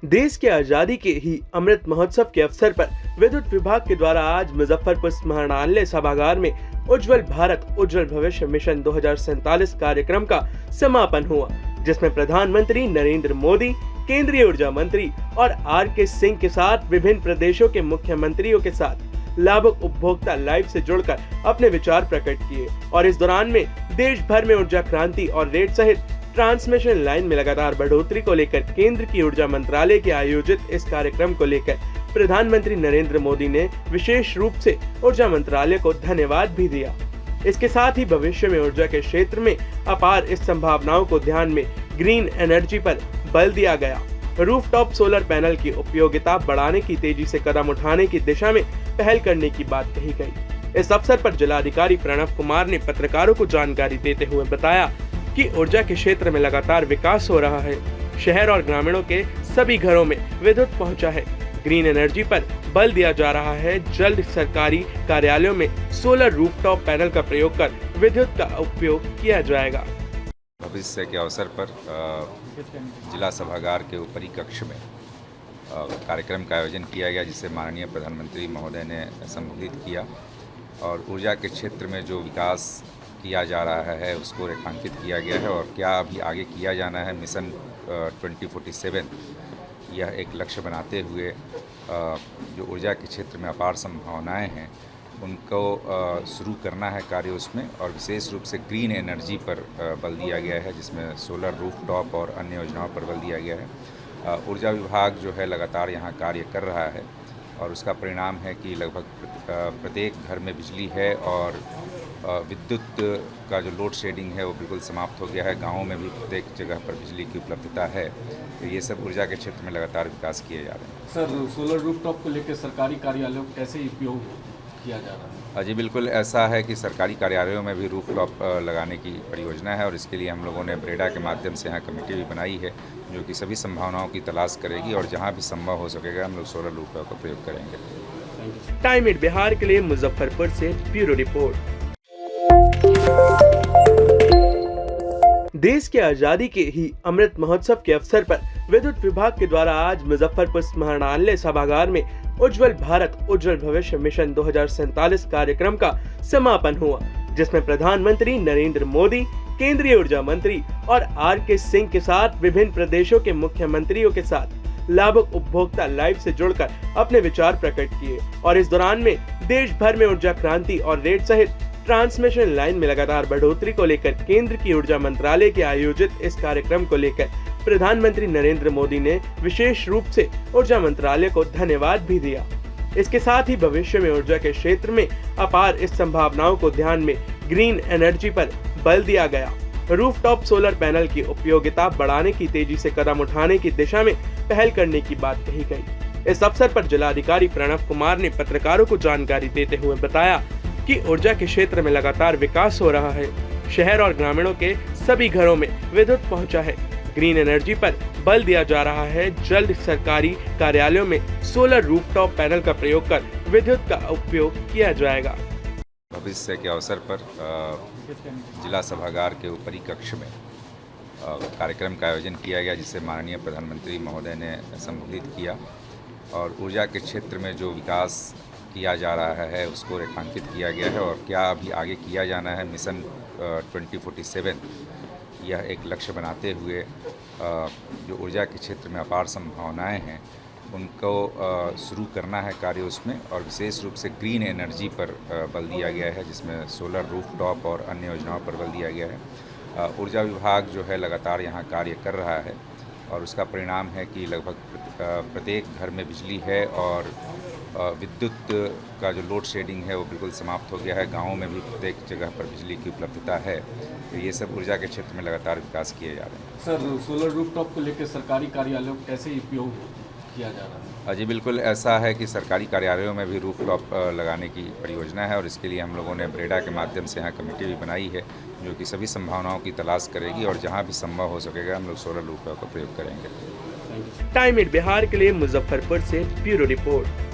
देश के आजादी के ही अमृत महोत्सव के अवसर पर विद्युत विभाग के द्वारा आज मुजफ्फरपुर स्मरणालय सभागार में उज्जवल भारत उज्जवल भविष्य मिशन 2047 कार्यक्रम का समापन हुआ, जिसमें प्रधानमंत्री नरेंद्र मोदी, केंद्रीय ऊर्जा मंत्री और आर.के. सिंह के साथ विभिन्न प्रदेशों के मुख्यमंत्रियों के साथ लाभुक उपभोक्ता लाइव से जुड़कर अपने विचार प्रकट किए। और इस दौरान में देश भर में ऊर्जा क्रांति और रेट सहित ट्रांसमिशन लाइन में लगातार बढ़ोतरी को लेकर केंद्र की ऊर्जा मंत्रालय के आयोजित इस कार्यक्रम को लेकर प्रधानमंत्री नरेंद्र मोदी ने विशेष रूप से ऊर्जा मंत्रालय को धन्यवाद भी दिया। इसके साथ ही भविष्य में ऊर्जा के क्षेत्र में अपार इस संभावनाओं को ध्यान में ग्रीन एनर्जी पर बल दिया गया। रूफटॉप सोलर पैनल की उपयोगिता बढ़ाने की तेजी से कदम उठाने की दिशा में पहल करने की बात कही गई। इस अवसर पर जिलाधिकारी प्रणव कुमार ने पत्रकारों को जानकारी देते हुए बताया कि ऊर्जा के क्षेत्र में लगातार विकास हो रहा है। शहर और ग्रामीणों के सभी घरों में विद्युत पहुंचा है। ग्रीन एनर्जी पर बल दिया जा रहा है। जल्द सरकारी कार्यालयों में सोलर रूफटॉप पैनल का प्रयोग कर विद्युत का उपयोग किया जाएगा। भविष्य के अवसर पर जिला सभागार के ऊपरी कक्ष में कार्यक्रम का आयोजन किया गया, जिसे माननीय प्रधानमंत्री महोदय ने संबोधित किया और ऊर्जा के क्षेत्र में जो विकास किया जा रहा है उसको रेखांकित किया गया है और क्या अभी आगे किया जाना है। मिशन 2047 यह एक लक्ष्य बनाते हुए जो ऊर्जा के क्षेत्र में अपार संभावनाएं हैं उनको शुरू करना है कार्य उसमें, और विशेष रूप से ग्रीन एनर्जी पर बल दिया गया है, जिसमें सोलर रूफटॉप और अन्य योजनाओं पर बल दिया गया है। ऊर्जा विभाग जो है लगातार यहाँ कार्य कर रहा है और उसका परिणाम है कि लगभग प्रत्येक घर में बिजली है और विद्युत का जो लोड शेडिंग है वो बिल्कुल समाप्त हो गया है। गाँवों में भी प्रत्येक जगह पर बिजली की उपलब्धता है। तो ये सब ऊर्जा के क्षेत्र में लगातार विकास किए जा रहे हैं। सर, सोलर रूफटॉप को लेकर सरकारी कार्यालयों को कैसे उपयोग किया जा रहा है? जी बिल्कुल ऐसा है कि सरकारी कार्यालयों में भी रूफटॉप लगाने की परियोजना है और इसके लिए हम लोगों ने ब्रेडा के माध्यम से यहाँ कमेटी भी बनाई है, जो कि सभी संभावनाओं की तलाश करेगी और जहाँ भी संभव हो सकेगा हम लोग सोलर रूफटॉप का प्रयोग करेंगे। टाइम एट बिहार के लिए मुजफ्फरपुर से ब्यूरो रिपोर्ट। देश के आजादी के ही अमृत महोत्सव के अवसर पर विद्युत विभाग के द्वारा आज मुजफ्फरपुर स्मरणालय सभागार में उज्जवल भारत उज्जवल भविष्य मिशन 2047 कार्यक्रम का समापन हुआ, जिसमें प्रधानमंत्री नरेंद्र मोदी, केंद्रीय ऊर्जा मंत्री और आर.के. सिंह के साथ विभिन्न प्रदेशों के मुख्यमंत्रियों के साथ लाभुक उपभोक्ता लाइव से जुड़कर अपने विचार प्रकट किए। और इस दौरान में देश भर में ऊर्जा क्रांति और रेट सहित ट्रांसमिशन लाइन में लगातार बढ़ोतरी को लेकर केंद्र की ऊर्जा मंत्रालय के आयोजित इस कार्यक्रम को लेकर प्रधानमंत्री नरेंद्र मोदी ने विशेष रूप से ऊर्जा मंत्रालय को धन्यवाद भी दिया। इसके साथ ही भविष्य में ऊर्जा के क्षेत्र में अपार इस संभावनाओं को ध्यान में ग्रीन एनर्जी पर बल दिया गया। रूफटॉप सोलर पैनल की उपयोगिता बढ़ाने की तेजी से कदम उठाने की दिशा में पहल करने की बात कही गई। इस अवसर पर जिलाधिकारी प्रणव कुमार ने पत्रकारों को जानकारी देते हुए बताया कि ऊर्जा के क्षेत्र में लगातार विकास हो रहा है। शहर और ग्रामीणों के सभी घरों में विद्युत पहुंचा है। ग्रीन एनर्जी पर बल दिया जा रहा है। जल्द सरकारी कार्यालयों में सोलर रूफटॉप पैनल का प्रयोग कर विद्युत का उपयोग किया जाएगा। भविष्य के अवसर पर जिला सभागार के ऊपरी कक्ष में कार्यक्रम का आयोजन किया गया, जिसे माननीय प्रधानमंत्री महोदय ने संबोधित किया और ऊर्जा के क्षेत्र में जो विकास किया जा रहा है उसको रेखांकित किया गया है और क्या अभी आगे किया जाना है। मिशन 2047 यह एक लक्ष्य बनाते हुए जो ऊर्जा के क्षेत्र में अपार संभावनाएं हैं उनको शुरू करना है कार्य उसमें, और विशेष रूप से ग्रीन एनर्जी पर बल दिया गया है, जिसमें सोलर रूफटॉप और अन्य योजनाओं पर बल दिया गया है। ऊर्जा विभाग जो है लगातार यहाँ कार्य कर रहा है और उसका परिणाम है कि लगभग प्रत्येक घर में बिजली है और विद्युत का जो लोड शेडिंग है वो बिल्कुल समाप्त हो गया है। गाँवों में भी प्रत्येक जगह पर बिजली की उपलब्धता है। तो ये सब ऊर्जा के क्षेत्र में लगातार विकास किए जा रहे हैं। सर, सोलर रूफटॉप को लेकर सरकारी कार्यालयों को कैसे उपयोग किया जा रहा है? जी बिल्कुल ऐसा है कि सरकारी कार्यालयों में भी रूफटॉप लगाने की परियोजना है और इसके लिए हम लोगों ने ब्रेडा के माध्यम से यहाँ कमेटी भी बनाई है, जो कि सभी संभावनाओं की तलाश करेगी और जहाँ भी संभव हो सकेगा हम लोग सोलर रूफटॉप का प्रयोग करेंगे। टाइम एट बिहार के लिए मुजफ्फरपुर से ब्यूरो रिपोर्ट।